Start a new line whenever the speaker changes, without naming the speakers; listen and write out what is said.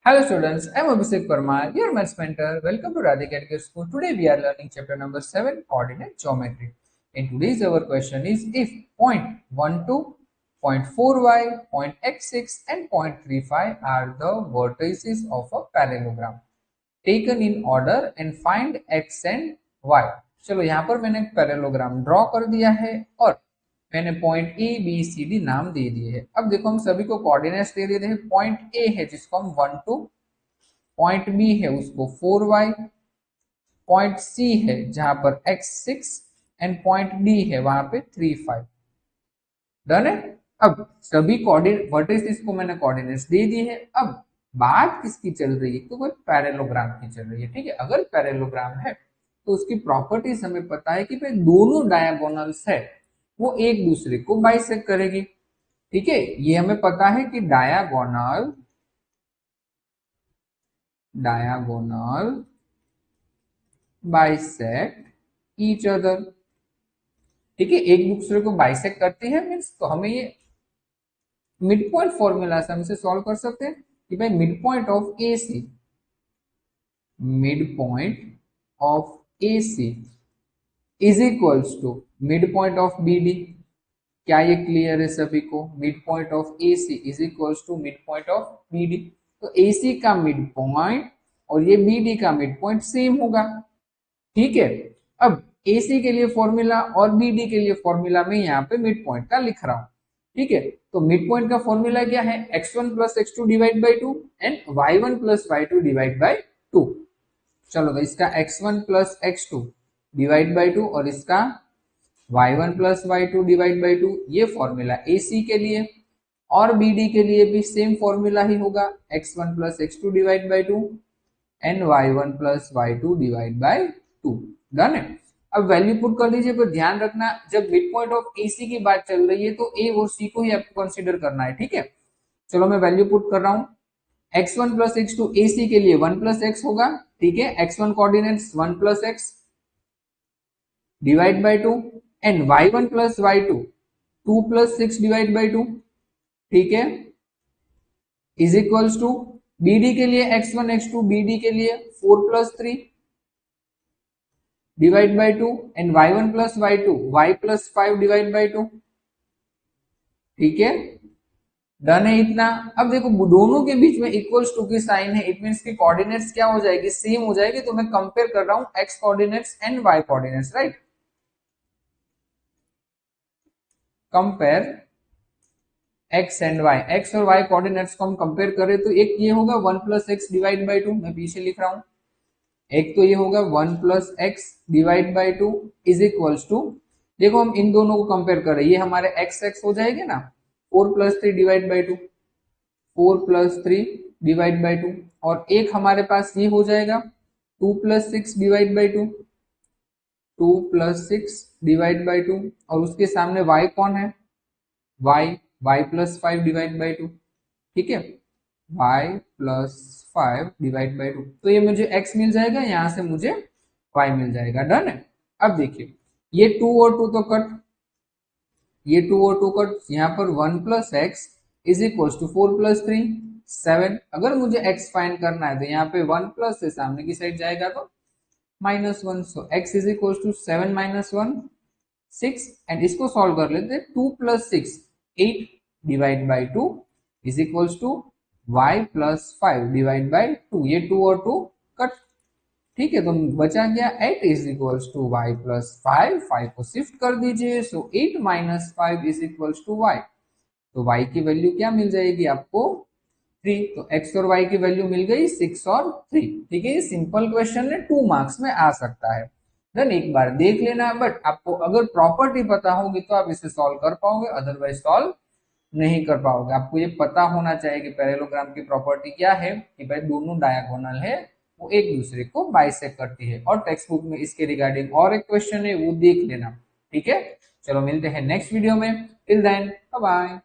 Hello students, I am Abhishek Parmar, your maths mentor. Welcome to Radhika Education School. Today we are learning chapter number 7, coordinate geometry. In today's our question is if point 12, point 4y, point x6 and point 35 are the vertices of a parallelogram taken in order and find x and y. चलो यहाँ पर मैंने एक parallelogram draw कर दिया है और मैंने point A B C D नाम दे दिए हैं। अब देखो हम सभी को कोऑर्डिनेट्स दे देते हैं। पॉइंट ए है जिसको हम 12, पॉइंट बी है उसको 4y, पॉइंट सी है जहां पर x6 एंड पॉइंट डी है वहां पे 35। डन है। अब सभी कोऑर्डिनेट वर्टिसेस को मैंने कोऑर्डिनेट्स दे दिए हैं। अब बात किसकी चल रही है? तो वो पैरेललोग्राम की चल रही है। ठीक है, अगर पैरेललोग्राम है तो उसकी प्रॉपर्टीज हमें पता है कि भाई दोनों डायगोनल्स है वो एक दूसरे को बाइसेक्ट करेगी। ठीक है, ये हमें पता है कि डायगोनल बाइसेक्ट ईच अदर। ठीक है, एक दूसरे को बाइसेक्ट करती है मींस तो हमें ये मिड पॉइंट फॉर्मूला से हम इसे सॉल्व कर सकते हैं कि भाई mid point of A C is equals to mid point of B D. क्या ये क्लियर है सभी को? Mid point of A C is equals to mid point of B D. तो ए सी का मिड पॉइंट और ये B D का मिड पॉइंट सेम होगा। ठीक है, अब ए सी के लिए फॉर्मूला और बी डी के लिए फॉर्मूला में यहाँ पे मिड पॉइंट का लिख रहा हूं। ठीक है, तो मिड पॉइंट का फॉर्मूला क्या है? x1 plus x2 divide by 2 and y1 plus y2 divide by 2। चलो तो इसका x1 plus x2 divide by 2 और इसका y1 plus y2 divide by 2, ये फॉर्मूला AC के लिए और BD के लिए भी सेम फॉर्मूला ही होगा, x1 plus x2 divide by 2 and y1 plus y2 divide by 2। Done है। अब वैल्यू पुट कर दीजिए। पर ध्यान रखना जब मिड पॉइंट ऑफ AC की बात चल रही है तो A और C को ही आपको कंसीडर करना है। ठीक है, चलो मैं वैल्यू पुट कर रहा हूं। x1 प्लस x2 AC के लिए 1 प्लस x होगा। ठीक है, x1 coordinates 1 plus x divide by 2 and y1 plus y2 2 plus 6 divide by 2। ठीक है, इज इक्वल्स टू BD के लिए x1 x2 BD के लिए 4 plus 3 divide by 2 and y1 plus y2 y plus 5 divide by 2। ठीक है, done है इतना। अब देखो दोनों के बीच में इक्वल्स टू की साइन है, इट मींस की कोऑर्डिनेट्स क्या हो जाएगी? सेम हो जाएगी। तो मैं कंपेयर कर रहा हूं x coordinates and y coordinates, right. Compare x and y, x और y कोऑर्डिनेट्स को हम कंपेयर करें तो एक ये होगा 1 प्लस एक्स डिवाइड बाई 2, मैं पीछे लिख रहा हूं। एक तो ये होगा 1 plus x divide by 2 is equals to, देखो हम इन दोनों को कंपेयर करें, ये हमारे x हो जाएंगे ना, 4 plus 3 divide by 2, 4 plus 3 divide by 2 और एक हमारे पास ये हो जाएगा 2 plus 6 divide by 2, 2 plus 6 divide by 2 और उसके सामने y कौन है? y plus 5 divide by 2। ठीक है, y प्लस 5 डिवाइड बाई 2, तो ये मुझे x मिल जाएगा, यहां से मुझे y मिल जाएगा। डन है। अब देखिए ये 2 और 2 तो कट, ये 2 और 2 कट, यहाँ पर 1 plus x is equal to 4 plus 3 7। अगर मुझे x फाइंड करना है तो यहाँ पे 1 प्लस से सामने की साइड जाएगा तो -1, so x is equal to 7 minus 1 6 and इसको सॉल्व कर लेते हैं। 2 plus 6 8 divide by 2 is equals to y plus 5 divide by 2, ये 2 और 2 कट। ठीक है, तो बचा गया 8 is equals to y plus 5, 5 को शिफ्ट कर दीजिए, so 8 minus 5 is equals to y। तो y की वैल्यू क्या मिल जाएगी आपको? 3। तो x और y की वैल्यू मिल गई 6 और 3। ठीक है, ये सिंपल क्वेश्चन है, 2 मार्क्स में आ सकता है। देन एक बार देख लेना, बट आपको अगर प्रॉपर्टी पता होगी तो आप इसे सॉल्व कर पाओगे, अदरवाइज सॉल्व नहीं कर पाओगे। आपको ये पता होना चाहिए कि पैरेललोग्राम की प्रॉपर्टी क्या है, कि भाई दोनों डायगोनल है वो एक दूसरे को बाइसेक्ट करती है। और टेक्स्ट बुक में इसके रिगार्डिंग और एक क्वेश्चन है, वो देख लेना। ठीक है, चलो मिलते हैं नेक्स्ट वीडियो में। Till then bye bye.